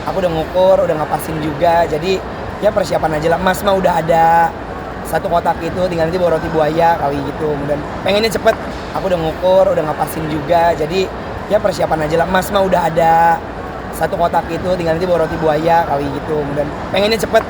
Aku udah ngukur, udah ngepasin juga. Jadi ya persiapan aja lah. Mas mah udah ada satu kotak itu, tinggal nanti bawa roti buaya kali gitu. Dan pengennya cepet. Aku udah ngukur, udah ngepasin juga. Jadi ya persiapan aja lah. Mas mah udah ada satu kotak itu, tinggal nanti bawa roti buaya kali gitu. Dan pengennya cepet.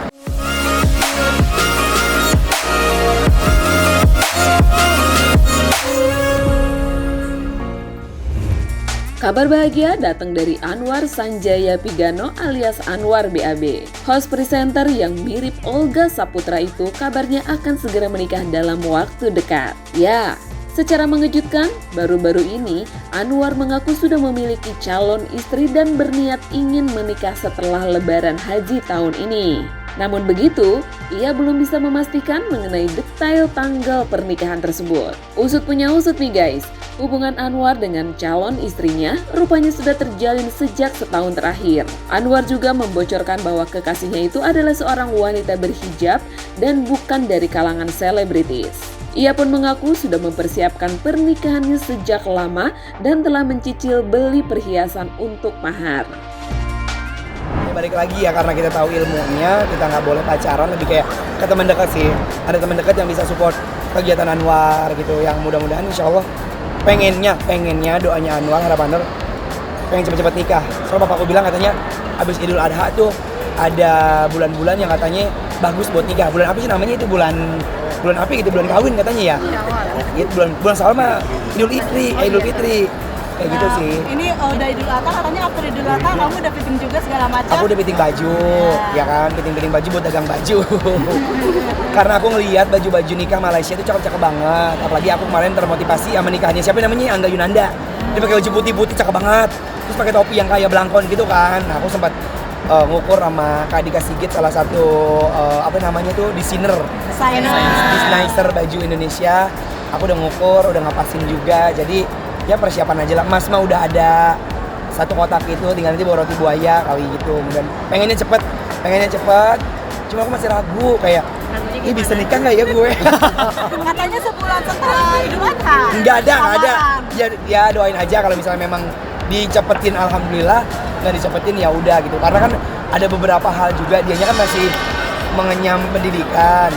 Kabar bahagia datang dari Anwar Sanjaya Pigano alias Anwar BAB. Host presenter yang mirip Olga Saputra itu kabarnya akan segera menikah dalam waktu dekat. Ya, secara mengejutkan, baru-baru ini Anwar mengaku sudah memiliki calon istri dan berniat ingin menikah setelah Lebaran Haji tahun ini. Namun begitu, ia belum bisa memastikan mengenai detail tanggal pernikahan tersebut. Usut punya usut nih guys, hubungan Anwar dengan calon istrinya rupanya sudah terjalin sejak setahun terakhir. Anwar juga membocorkan bahwa kekasihnya itu adalah seorang wanita berhijab dan bukan dari kalangan selebritis. Ia pun mengaku sudah mempersiapkan pernikahannya sejak lama dan telah mencicil beli perhiasan untuk mahar. Balik lagi ya, karena kita tahu ilmunya, kita nggak boleh pacaran, lebih kayak ke teman dekat sih. Ada teman dekat yang bisa support kegiatan Anwar gitu, yang mudah-mudahan insya Allah pengennya doanya Anwar, harapan Anwar pengen cepet-cepet nikah. Soalnya bapakku bilang katanya abis Idul Adha tuh ada bulan-bulan yang katanya bagus buat nikah. Bulan apa sih namanya itu, bulan apa gitu, bulan kawin katanya ya. Gitu, bulan Salma, Idul Fitri. Kayak gitu sih. Ini udah Idul Adha, katanya after Idul Adha kamu udah fitting juga segala macam. Aku udah fitting baju, ya kan, fitting baju buat dagang baju. Karena aku ngelihat baju-baju nikah Malaysia itu cakep-cakep banget. Apalagi aku kemarin termotivasi sama nikahnya siapa namanya, Angga Yunanda. Dia pakai baju putih-putih cakep banget. Terus pakai topi yang kayak belangkon gitu kan. Nah, aku sempat ngukur sama Kak Dika Sigit, salah satu apa namanya tuh, designer baju Indonesia. Aku udah ngukur, udah ngepasin juga. Jadi ya persiapan aja lah. Mas mah udah ada satu kotak itu, tinggal nanti bawa roti buaya kali gitu. Dan pengennya cepet. Cuma aku masih ragu kayak, ini bisa nikah nggak ya gue? Katanya sebulan setelah Idul Adha. Nggak ada. Ya doain aja, kalau misalnya memang dicepetin alhamdulillah, nggak dicepetin ya udah gitu. Karena kan ada beberapa hal juga, dianya kan masih mengenyam pendidikan.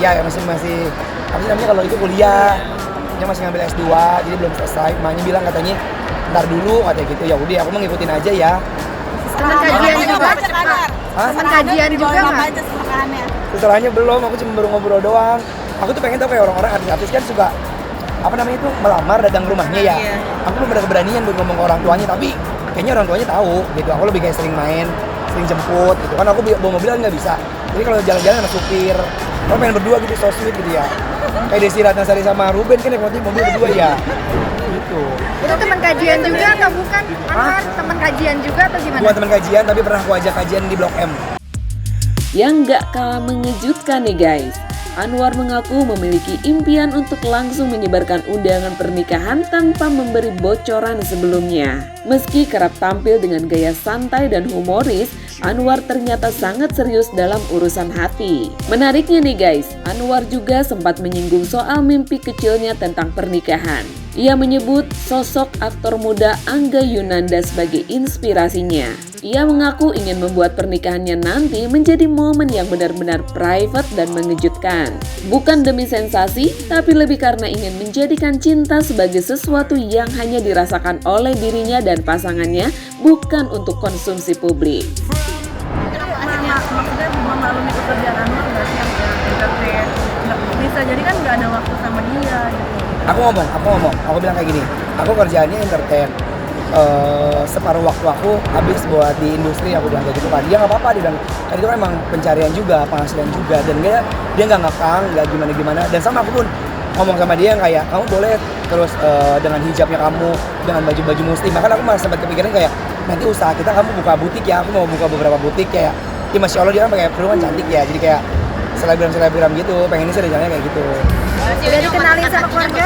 Ya masih apa sih namanya kalau itu kuliah. Dia masih ngambil S2, jadi belum selesai. Makanya bilang katanya ntar dulu katanya gitu. Ya udah, aku mau ngikutin aja ya. Teman kajian juga? Teman kajian juga nggak? Setelahnya belum, aku cuma baru ngobrol doang. Aku tuh pengen tau kayak orang-orang artis-artis kan suka apa namanya itu, melamar datang ke rumahnya ya. Aku belum ada keberanian buat ngomong ke orang tuanya, tapi kayaknya orang tuanya tahu gitu. Aku lebih kayak sering main, sering jemput gitu. Kan aku bawa mobil kan nggak bisa. Jadi kalau jalan-jalan sama supir, kalau pengen berdua gitu, so sweet gitu ya. Kayak Desi Ratnasari sama Ruben kan naik mobil berdua ya. Gitu. Itu teman kajian juga atau bukan? Anwar, teman kajian juga atau gimana? Bukan teman kajian, tapi pernah aku ajak kajian di Blok M. Yang gak kalah mengejutkan nih guys, Anwar mengaku memiliki impian untuk langsung menyebarkan undangan pernikahan tanpa memberi bocoran sebelumnya. Meski kerap tampil dengan gaya santai dan humoris, Anwar ternyata sangat serius dalam urusan hati. Menariknya nih guys, Anwar juga sempat menyinggung soal mimpi kecilnya tentang pernikahan. Ia menyebut sosok aktor muda Angga Yunanda sebagai inspirasinya. Ia mengaku ingin membuat pernikahannya nanti menjadi momen yang benar-benar private dan mengejutkan. Bukan demi sensasi, tapi lebih karena ingin menjadikan cinta sebagai sesuatu yang hanya dirasakan oleh dirinya dan pasangannya, bukan untuk konsumsi publik. Maksudnya memaklumi pekerjaan Anwar nggak sih yang entertain? Bisa jadi kan nggak ada waktu sama dia gitu. Aku bilang kayak gini, aku kerjaannya entertain. Separuh waktu aku habis buat di industri, aku bilang kayak gitu kan. Dia nggak apa-apa, dia bilang kan itu kan emang pencarian juga, penghasilan juga, dan dia nggak ngekang, nggak gimana. Dan sama aku pun ngomong sama dia kayak, kamu boleh terus dengan hijabnya kamu, dengan baju muslim. Bahkan aku malah sempat kepikiran kayak, nanti usaha kita kamu buka butik ya, aku mau buka beberapa butik kayak, ya masya Allah dia kan pakai kerudungan cantik ya, jadi kayak selebgram gitu, pengennya sih rencananya kayak gitu. Udah dikenalin sama keluarga?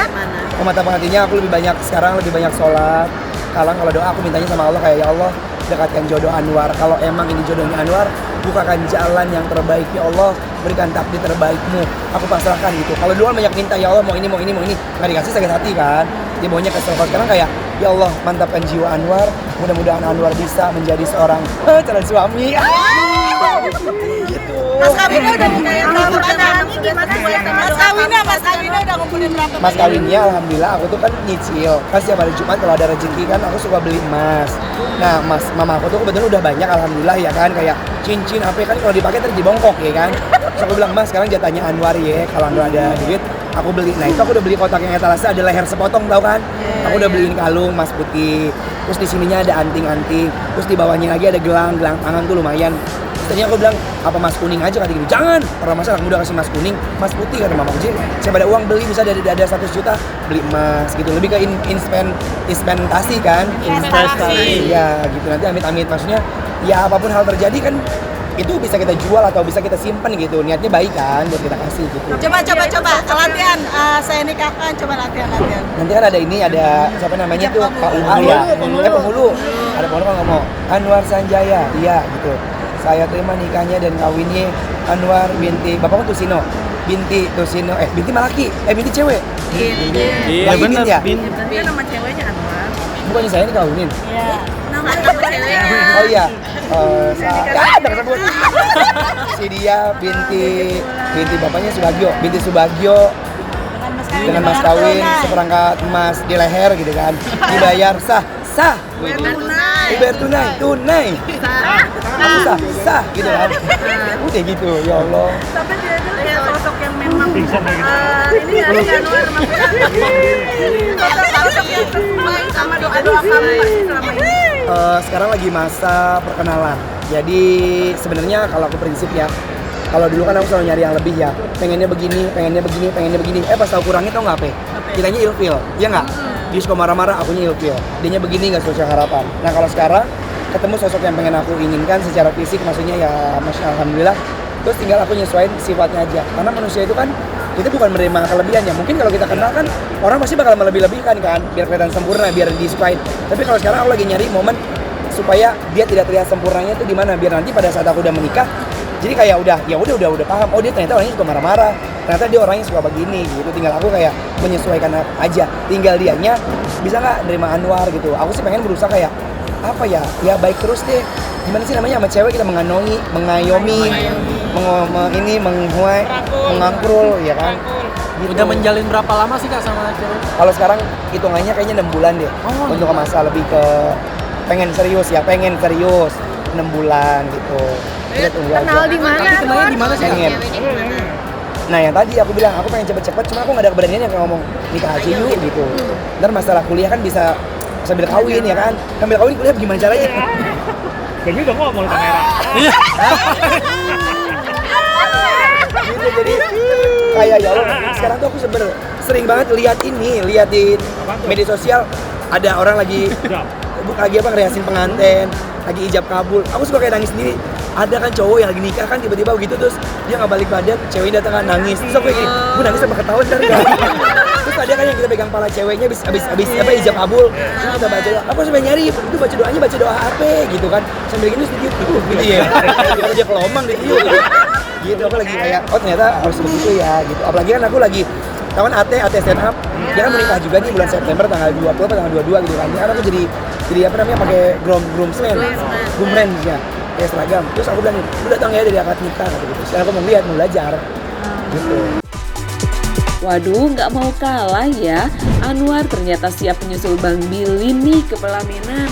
Mata penghatinya aku lebih banyak sholat. Kalau doa aku mintanya sama Allah kayak, ya Allah dekatkan jodoh Anwar. Kalau emang ini jodohnya Anwar, bukakan jalan yang terbaik ya Allah, berikan takdir terbaikmu. Aku pasrahkan gitu. Kalau doa banyak minta, ya Allah mau ini, nggak dikasih sakit hati kan. Dia maunya kesel. Sekarang kayak ya Allah mantapkan jiwa Anwar, mudah-mudahan Anwar bisa menjadi seorang calon suami. Gitu. Mas kawinnya udah ngumpulin berapa banyak? Mas kawinnya udah ngumpulin berapa Mas kawinnya alhamdulillah aku tuh kan nyicil. Kan setiap hari Jumat kalau ada rezeki kan aku suka beli emas. Nah, mama aku tuh kebetulan udah banyak alhamdulillah ya kan, kayak cincin apa kan kalau dipakai terus dibongkok ya kan. Terus aku bilang, "Mas, sekarang jatahnya Anwar ya, kalau Anwar ada duit aku beli." Nah, itu aku udah beli kotak yang etalase ada leher sepotong tahu kan? Aku udah beliin kalung emas putih. Terus di sininya ada anting-anting. Terus di bawahnya lagi ada gelang tangan tuh lumayan. Tadinya aku bilang, apa mas kuning aja kata gitu. Jangan, orang masa anak muda kasih mas kuning, mas putih kata mama aku. Saya pada uang beli bisa dari ada 100 juta beli emas gitu. Lebih ke investasi kan? Investasi. Iya gitu, nanti amit-amit maksudnya ya apapun hal terjadi kan itu bisa kita jual atau bisa kita simpan gitu. Niatnya baik kan buat kita kasih gitu. Coba latihan, saya nikahkan, coba latihan. Nanti kan ada ini, ada siapa namanya tuh KUA ya. Penghulu. Ada penghulu kan ngomong Anwar Sanjaya, iya gitu. Saya terima nikahnya dan kawinnya Anwar binti Bapakku Tusino, binti Malaki, binti cewek. Iya benar. Ya? Berarti nama ceweknya Anwar. Bukannya saya ini kawinin. Iya. Nama ceweknya. Oh iya. Udah kesebut. Si dia binti bapaknya Subagio, binti Subagio dengan mas kawin seperangkat emas di leher gitu kan. Dibayar sah. Dibayar tunai. Sah gitu kan. Udah gitu, ya Allah. Tapi dia itu kayak sosok yang memang ini dari Anwar sosok yang sesuai sama doa-doa kamu pasti selama ini. Sekarang lagi masa perkenalan. Jadi sebenarnya kalau aku prinsip ya, kalau dulu kan aku selalu nyari yang lebih ya. Pengennya begini. Pas tahu kurangnya tau nggak apa? Kitanya ilfil, ya nggak? Dia suka marah-marah, akunya ilfil. Dianya begini nggak sesuai harapan. Nah kalau sekarang ketemu sosok yang pengen aku inginkan secara fisik, maksudnya ya alhamdulillah. Terus tinggal aku nyesuaiin sifatnya aja. Karena manusia itu kan kita bukan menerima kelebihan ya. Mungkin kalau kita kenal kan orang pasti bakal melebih-lebihkan kan, biar kelihatan sempurna, biar disukain. Tapi kalau sekarang aku lagi nyari momen supaya dia tidak terlihat sempurnanya itu di mana, biar nanti pada saat aku udah menikah jadi kayak udah paham, oh dia ternyata orangnya suka marah-marah, ternyata dia orangnya suka begini gitu. Tinggal aku kayak menyesuaikan aja, tinggal dianya bisa nggak nerima Anwar gitu. Aku sih pengen berusaha kayak apa ya baik terus deh. Gimana sih namanya sama cewek kita mengayomi, mengangkrul ya kan. Gitu. Udah menjalin berapa lama sih kak sama cewek? Kalau sekarang hitungannya kayaknya 6 bulan deh. Untuk masa lebih ke pengen serius 6 bulan gitu. Kita tunggu Kenal aja. di mana? Ketemunya di mana sih kak? Pengen. Nah yang tadi aku bilang aku pengen cepet-cepet, cuma aku nggak ada keberanian yang ngomong nikah aja yuk gitu. Ntar masalah kuliah kan bisa sambil kawin ya kan, sambil kawin kuliah gimana caranya? Kayaknya udah ngomong kamera. Gitu jadi kayak ya Allah. Sekarang tuh aku sering banget liatin media sosial ada orang lagi ngeriasin pengantin, lagi ijab kabul. Aku suka kayak nangis sendiri. Ada kan cowok yang lagi nikah kan tiba-tiba begitu terus dia nggak balik badan, ceweknya datang kan nangis. Terus aku kayak gini, gue nangis sama ketahuan ntar kan. Terus ada kan yang kita pegang pala ceweknya abis ijab kabul. Terus kita baca doa. Aku sampai nyari itu baca doa apa gitu kan. Sambil gini sedikit gitu ya. Dia kelomang deh gitu. Gitu aku lagi kayak ternyata harus begitu ya gitu. Apalagi kan aku lagi kawan AT stand up. Dia kan menikah juga nih bulan September tanggal 20 atau tanggal 22 gitu kan. Karena aku jadi apa namanya pakai groomsmen ya. Kayak seragam. Terus aku bilang, lu datang ya dari akad nikah gitu. Sekarang aku mau lihat, mau belajar gitu. Waduh, nggak mau kalah ya. Anwar ternyata siap menyusul Bang Billy nih ke pelaminan.